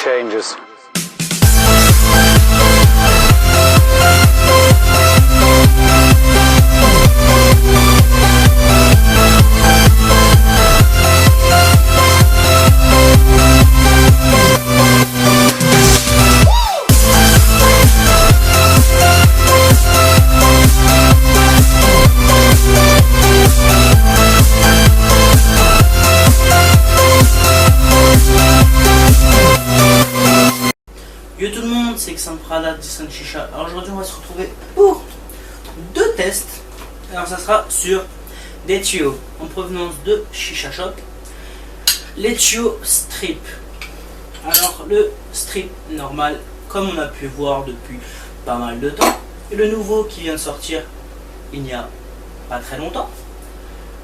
changes. Yo tout le monde, c'est Xan Prada d'Isan Chicha. Alors aujourd'hui on va se retrouver pour deux tests. Alors ça sera sur des tuyaux en provenance de Chicha Shop. Les tuyaux strip. Alors le strip normal, comme on a pu voir depuis pas mal de temps. Et le nouveau qui vient de sortir il n'y a pas très longtemps.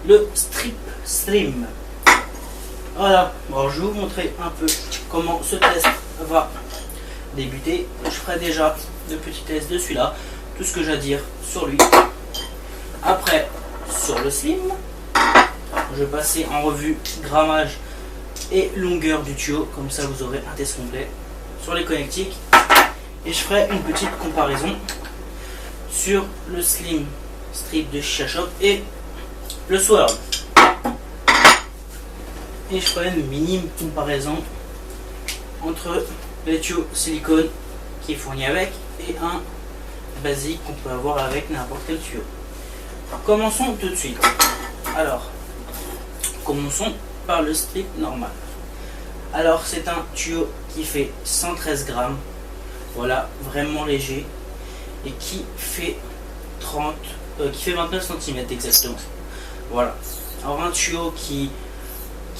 Le strip slim. Voilà, bon, je vais vous montrer un peu comment ce test va débuter. Je ferai déjà le petit test de celui-là, tout ce que j'ai à dire sur lui. Après, sur le slim, je vais passer en revue grammage et longueur du tuyau, comme ça vous aurez un test complet sur les connectiques. Et je ferai une petite comparaison sur le slim strip de Chicha Shop et le Sword. Et je ferai une minime comparaison entre les tuyaux silicone qui est fourni avec et un basique qu'on peut avoir avec n'importe quel tuyau. Commençons tout de suite. Alors, commençons par le strip normal. Alors, c'est un tuyau qui fait 113 grammes. Voilà, vraiment léger. Et qui fait 29 cm exactement. Voilà. Alors, un tuyau qui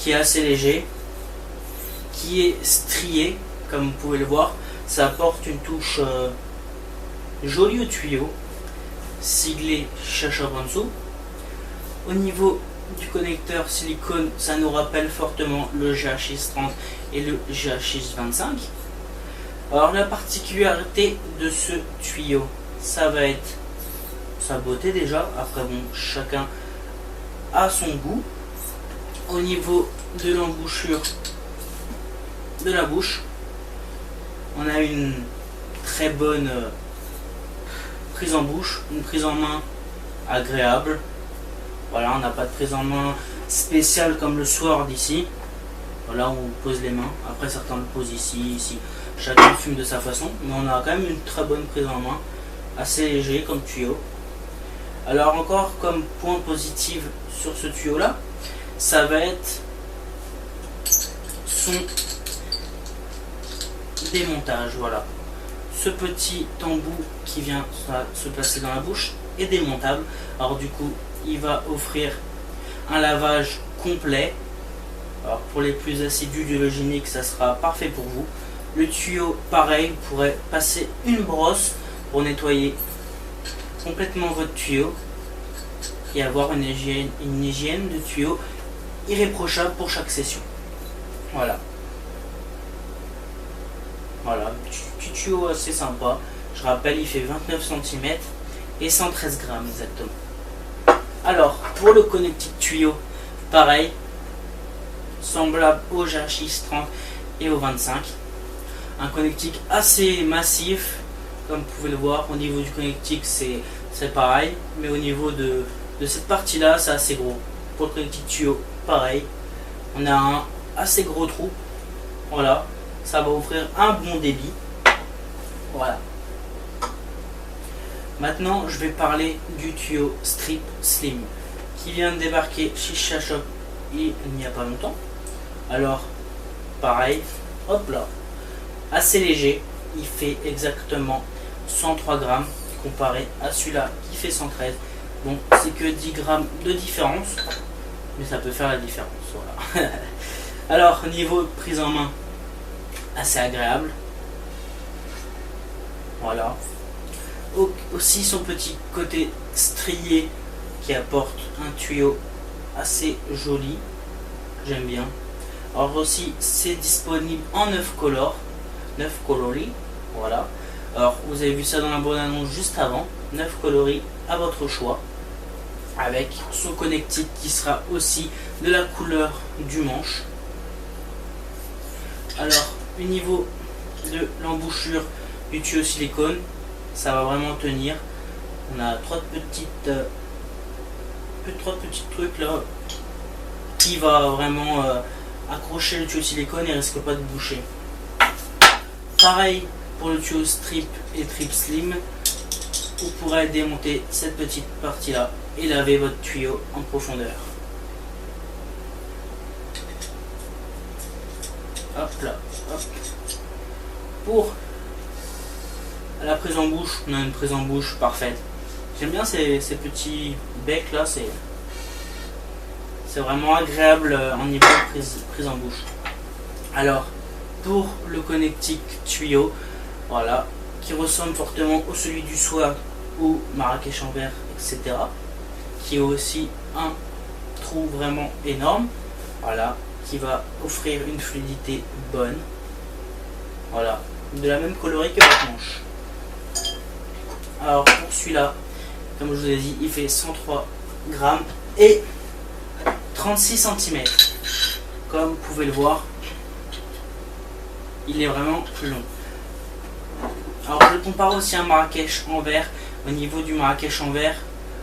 est assez léger, qui est strié, comme vous pouvez le voir. Ça apporte une touche jolie au tuyau, siglé Chicha Shop en dessous. Au niveau du connecteur silicone, ça nous rappelle fortement le GHX30 et le GHX25. Alors la particularité de ce tuyau, ça va être sa beauté déjà. Après bon, chacun a son goût. Au niveau de l'embouchure de la bouche, on a une très bonne prise en bouche, une prise en main agréable. Voilà, on n'a pas de prise en main spéciale comme le Sword ici. Voilà, on pose les mains. Après, certains le posent ici, ici. Chacun fume de sa façon, mais on a quand même une très bonne prise en main, assez léger comme tuyau. Alors encore comme point positif sur ce tuyau là, ça va être son démontage. Voilà, ce petit embout qui vient se placer dans la bouche est démontable. Alors du coup, il va offrir un lavage complet. Alors pour les plus assidus du Loginic, ça sera parfait pour vous. Le tuyau, pareil, vous pourrez passer une brosse pour nettoyer complètement votre tuyau et avoir une hygiène de tuyau irréprochable pour chaque session. Voilà. Voilà, petit tuyau assez sympa. Je rappelle, il fait 29 cm et 113 grammes exactement. Alors, pour le connectique tuyau, pareil, semblable au GHX30 et au 25. Un connectique assez massif, comme vous pouvez le voir. Au niveau du connectique, c'est pareil, mais au niveau de cette partie-là, c'est assez gros. Pour le connectique tuyau, pareil. On a un assez gros trou. Voilà, ça va offrir un bon débit. Voilà. Maintenant, je vais parler du tuyau Strip Slim qui vient de débarquer chez Chicha Shop il n'y a pas longtemps. Alors, pareil, hop là, assez léger, il fait exactement 103 grammes comparé à celui-là qui fait 113. Bon, c'est que 10 grammes de différence, mais ça peut faire la différence. Voilà. Alors, niveau prise en main, assez agréable. Voilà. Aussi son petit côté strié qui apporte un tuyau assez joli. J'aime bien. Alors aussi, c'est disponible en 9 colors. 9 coloris. Voilà. Alors, vous avez vu ça dans la bonne annonce juste avant. 9 coloris à votre choix. Avec son connectique qui sera aussi de la couleur du manche. Alors, au niveau de l'embouchure du tuyau silicone, ça va vraiment tenir. On a trois petits trucs là qui va vraiment accrocher le tuyau silicone et risque pas de boucher. Pareil pour le tuyau strip et trip slim, vous pourrez démonter cette petite partie là et laver votre tuyau en profondeur. Hop là, hop. Pour la prise en bouche, on a une prise en bouche parfaite. J'aime bien ces petits becs là, c'est vraiment agréable en niveau de prise en bouche. Alors, pour le connectique tuyau, voilà, qui ressemble fortement au celui du Sword ou Marrakech en verre, etc. Qui a aussi un trou vraiment énorme, voilà, qui va offrir une fluidité bonne. Voilà, de la même coloris que votre manche. Alors pour celui-là, comme je vous ai dit, il fait 103 grammes et 36 cm. Comme vous pouvez le voir, il est vraiment long. Alors je le compare aussi à un Marrakech en verre. Au niveau du Marrakech en verre,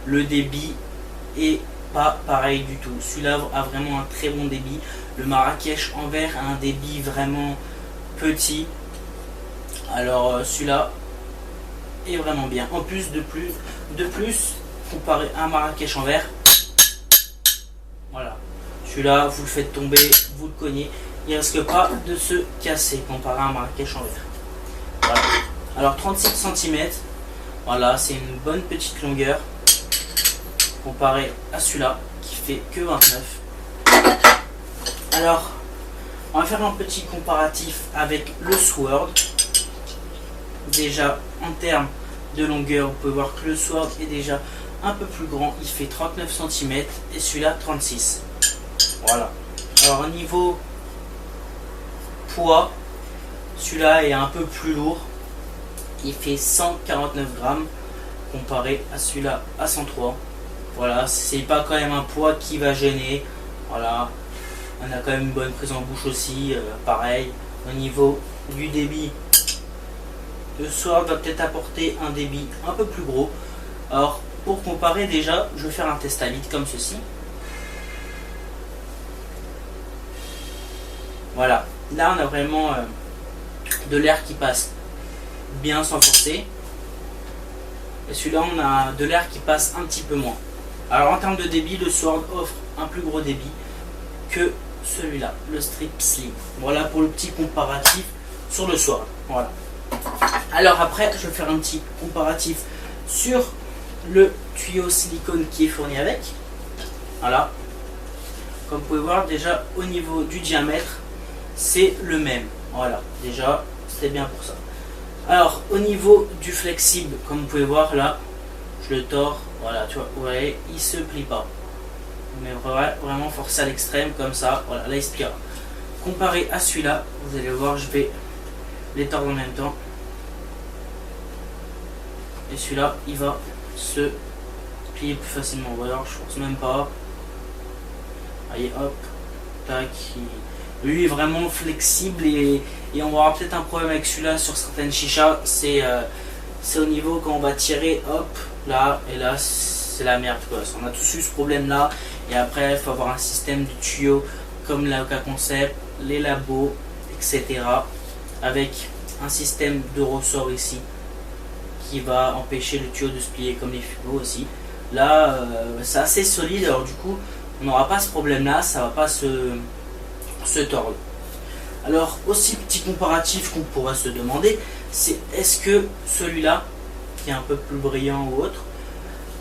le débit est pas pareil du tout. Celui-là a vraiment un très bon débit. Le Marrakech en verre a un débit vraiment petit. Alors celui-là est vraiment bien. En plus de plus comparé à un Marrakech en verre, voilà, celui-là vous le faites tomber, vous le cognez, il risque pas de se casser comparé à un Marrakech en verre. Voilà. Alors 37 cm, voilà, c'est une bonne petite longueur comparé à celui-là qui fait que 29. Alors on va faire un petit comparatif avec le Sword. Déjà en termes de longueur, vous pouvez voir que le Sword est déjà un peu plus grand, il fait 39 cm et celui-là 36. Voilà. Alors au niveau poids, celui-là est un peu plus lourd, il fait 149 grammes comparé à celui-là à 103. Voilà, c'est pas quand même un poids qui va gêner. Voilà, on a quand même une bonne prise en bouche aussi, pareil. Au niveau du débit, le Sword va peut-être apporter un débit un peu plus gros. Alors pour comparer, déjà je vais faire un test à vide comme ceci. Voilà, là on a vraiment de l'air qui passe bien sans forcer. Et celui-là on a de l'air qui passe un petit peu moins. Alors en termes de débit, le Sword offre un plus gros débit que celui-là, le Strip Slim. Voilà pour le petit comparatif sur le Sword. Voilà. Alors après, je vais faire un petit comparatif sur le tuyau silicone qui est fourni avec. Voilà. Comme vous pouvez voir, déjà au niveau du diamètre, c'est le même. Voilà, déjà, c'est bien pour ça. Alors au niveau du flexible, comme vous pouvez voir là, je le tords. Voilà, tu vois, vous voyez, il se plie pas. Mais vraiment forcer à l'extrême comme ça. Voilà, là il se pliera. Comparé à celui-là, vous allez voir, je vais les tordre en même temps. Et celui-là, il va se plier plus facilement. Voilà, je force même pas. Allez, hop, tac. Lui est vraiment flexible et on aura peut-être un problème avec celui-là sur certaines chichas. C'est au niveau quand on va tirer, hop, là et là, c'est la merde quoi. On a tous eu ce problème là. Et après, il faut avoir un système de tuyaux comme la Oka Concept, les labos, etc. Avec un système de ressort ici qui va empêcher le tuyau de se plier comme les fugots aussi. Là, c'est assez solide, alors du coup, on n'aura pas ce problème là, ça va pas se tordre. Alors, aussi petit comparatif qu'on pourrait se demander, c'est est-ce que celui-là, qui est un peu plus brillant ou autre,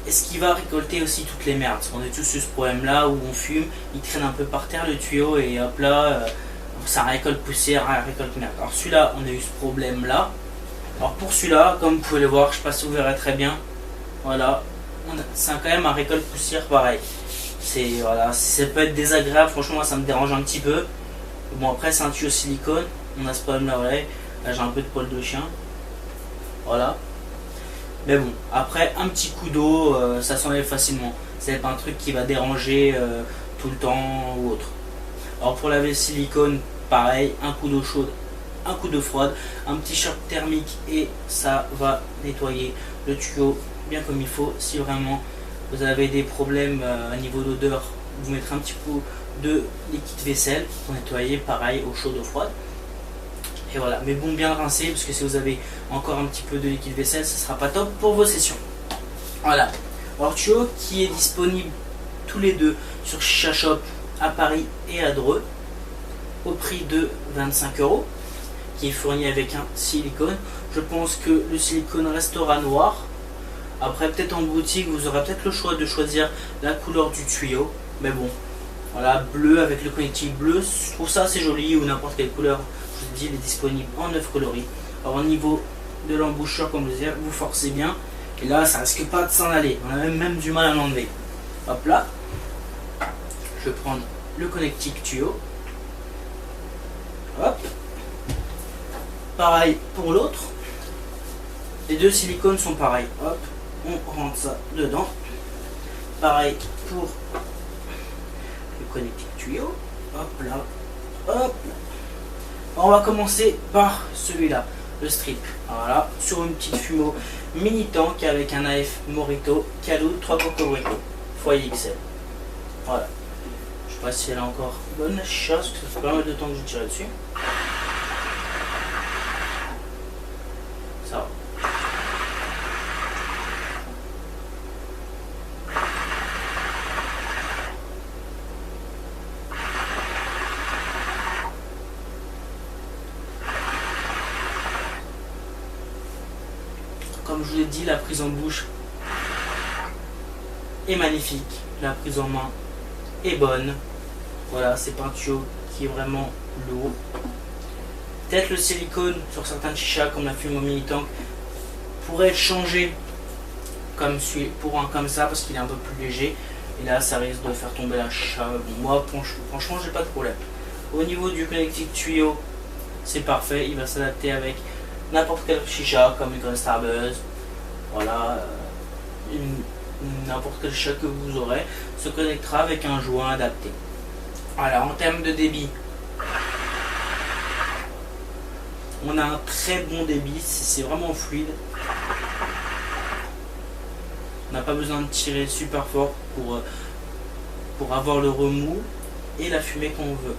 est-ce qu'il va récolter aussi toutes les merdes? Parce qu'on est tous eu ce problème là où on fume, il traîne un peu par terre le tuyau et hop là, ça récolte poussière, ça récolte merde. Alors celui-là, on a eu ce problème là. Alors pour celui-là, comme vous pouvez le voir, je ne sais pas si vous verrez très bien, voilà, c'est quand même un récolte poussière pareil. Voilà, ça peut être désagréable, franchement moi ça me dérange un petit peu. Bon après c'est un tuyau silicone, on a ce problème là, voilà. Là j'ai un peu de poil de chien. Voilà. Mais bon, après un petit coup d'eau, ça s'enlève facilement. C'est pas un truc qui va déranger tout le temps ou autre. Alors pour laver le silicone, pareil, un coup d'eau chaude, un coup d'eau froide, un petit choc thermique et ça va nettoyer le tuyau bien comme il faut. Si vraiment vous avez des problèmes à niveau d'odeur, vous mettrez un petit peu de liquide vaisselle pour nettoyer, pareil au chaud, d'eau froide. Et voilà, mais bon, bien rincer parce que si vous avez encore un petit peu de liquide vaisselle, ce sera pas top pour vos sessions. Voilà, alors tuyau qui est disponible tous les deux sur Chicha Shop à Paris et à Dreux au prix de 25 €, qui est fourni avec un silicone. Je pense que le silicone restera noir. Après, peut-être en boutique, vous aurez peut-être le choix de choisir la couleur du tuyau. Mais bon, voilà, bleu avec le connectique bleu, je trouve ça assez joli, ou n'importe quelle couleur. Je vous dis, il est disponible en 9 coloris. Alors au niveau de l'embouchure, comme je disais, vous forcez bien. Et là, ça risque pas de s'en aller. On a même du mal à l'enlever. Hop là. Je vais prendre le connectique tuyau. Hop. Pareil pour l'autre. Les deux silicones sont pareils. Hop. On rentre ça dedans. Pareil pour le connectique tuyau. Hop là. Hop là. On va commencer par celui-là, le strip. Voilà, sur une petite fumeau mini tank avec un AF Morito Calou 3 Cocorico foyer XL. Voilà. Je sais pas si elle a encore bonne chicha, parce que ça fait pas mal de temps que je tire dessus. Ça va. Comme je vous l'ai dit, la prise en bouche est magnifique, la prise en main est bonne. Voilà, c'est pas un tuyau qui est vraiment lourd. Peut-être le silicone sur certains chichas comme la Fumo Mini Tank pourrait être changé comme pour un comme ça parce qu'il est un peu plus léger. Et là, ça risque de faire tomber la chicha. Bon, moi, franchement, j'ai pas de problème. Au niveau du connectique tuyau, c'est parfait. Il va s'adapter avec n'importe quel chicha comme une Starbuzz, voilà, n'importe quel chicha que vous aurez se connectera avec un joint adapté. Voilà, en termes de débit, on a un très bon débit, c'est vraiment fluide. On n'a pas besoin de tirer super fort pour avoir le remous et la fumée qu'on veut.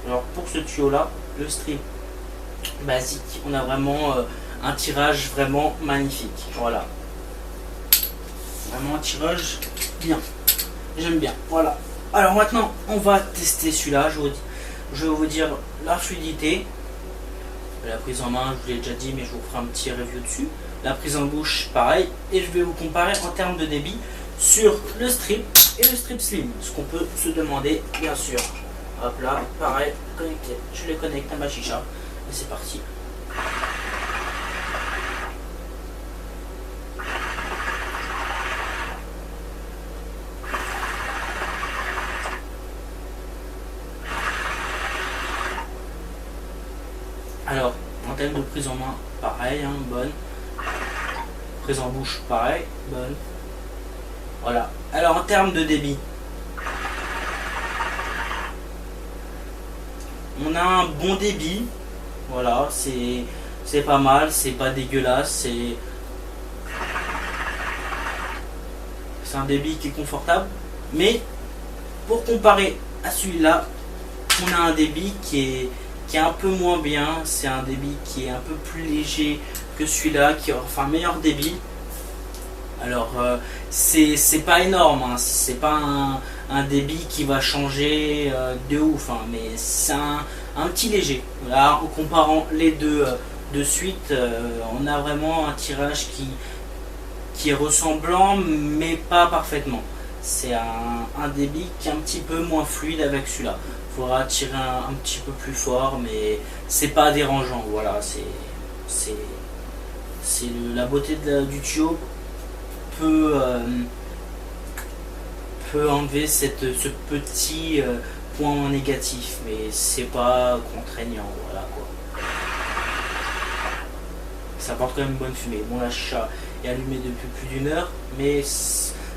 Alors pour ce tuyau là, le strip basique, on a vraiment un tirage vraiment magnifique. Voilà, vraiment un tirage bien, j'aime bien. Voilà, alors maintenant on va tester celui-là. Je vais vous dire la fluidité, la prise en main, je vous l'ai déjà dit, mais je vous ferai un petit review dessus. La prise en bouche pareil, et je vais vous comparer en termes de débit sur le strip et le strip slim, ce qu'on peut se demander bien sûr. Hop là, pareil, connecté. Je les connecte à ma chicha. Et c'est parti. Alors, en termes de prise en main, pareil, hein, bonne. Prise en bouche, pareil, bonne. Voilà. Alors, en termes de débit, on a un bon débit, voilà, c'est pas mal, c'est pas dégueulasse, c'est un débit qui est confortable, mais pour comparer à celui-là, on a un débit qui est un peu moins bien, c'est un débit qui est un peu plus léger que celui-là, qui a enfin meilleur débit. Alors c'est pas énorme, hein, c'est pas un débit qui va changer de ouf, hein, mais c'est un petit léger. Là, en comparant les deux de suite, on a vraiment un tirage qui est ressemblant, mais pas parfaitement. C'est un débit qui est un petit peu moins fluide avec celui-là. Il faudra tirer un petit peu plus fort, mais c'est pas dérangeant. Voilà, c'est la beauté du tuyau peut enlever ce petit point négatif, mais c'est pas contraignant, voilà quoi. Ça apporte quand même une bonne fumée. Bon, la chicha est allumée depuis plus d'1 heure, mais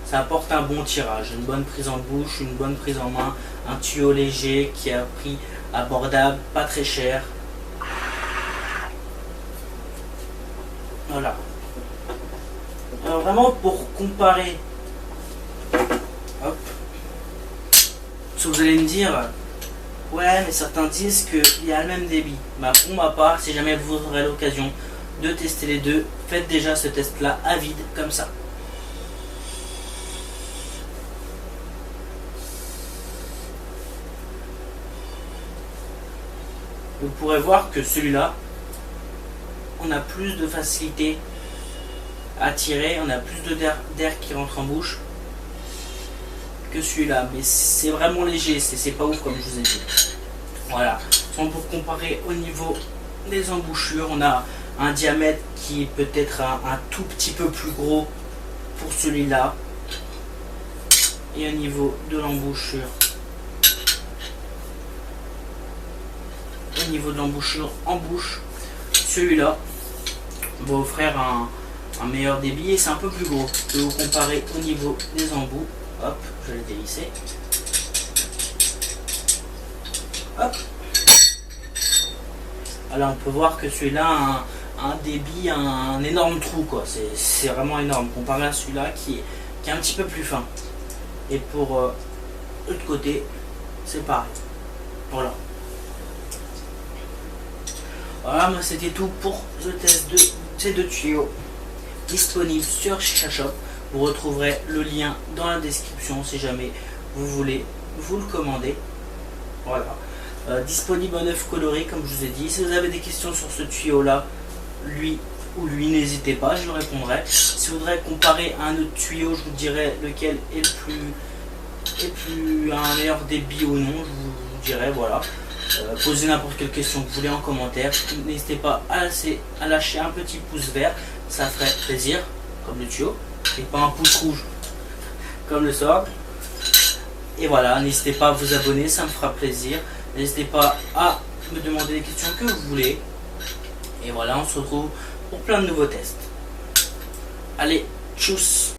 ça apporte un bon tirage, une bonne prise en bouche, une bonne prise en main, un tuyau léger qui a un prix abordable, pas très cher. Voilà. Alors vraiment pour comparer, hop, si vous allez me dire, ouais mais certains disent qu'il y a le même débit. Bah, pour ma part, si jamais vous aurez l'occasion de tester les deux, faites déjà ce test là à vide comme ça. Vous pourrez voir que celui-là, on a plus de facilité à tirer, on a plus d'air qui rentre en bouche que celui-là, mais c'est vraiment léger, c'est pas ouf comme je vous ai dit. Voilà, pour comparer au niveau des embouchures, on a un diamètre qui est peut-être un tout petit peu plus gros pour celui-là, et au niveau de l'embouchure, en bouche, celui-là va offrir un meilleur débit et c'est un peu plus gros. Je vais vous comparer au niveau des embouts. Hop, je vais le dévisser. Hop. Alors on peut voir que celui-là a un débit, un énorme trou quoi. C'est vraiment énorme comparé à celui-là qui est un petit peu plus fin. Et pour l'autre côté, c'est pareil. Voilà. Voilà, moi c'était tout pour le test de ces deux tuyaux disponibles sur Chicha Shop. Vous retrouverez le lien dans la description si jamais vous voulez vous le commander. Voilà. Disponible en 9 coloris comme je vous ai dit. Si vous avez des questions sur ce tuyau là, lui, n'hésitez pas, je vous répondrai. Si vous voudrez comparer à un autre tuyau, je vous dirai lequel est un meilleur débit ou non, je vous dirai, voilà. Posez n'importe quelle question que vous voulez en commentaire. N'hésitez pas à lâcher un petit pouce vert, ça ferait plaisir, comme le tuyau, et pas un pouce rouge, comme le sword. Et voilà, n'hésitez pas à vous abonner, ça me fera plaisir. N'hésitez pas à me demander les questions que vous voulez. Et voilà, on se retrouve pour plein de nouveaux tests. Allez, tchuss!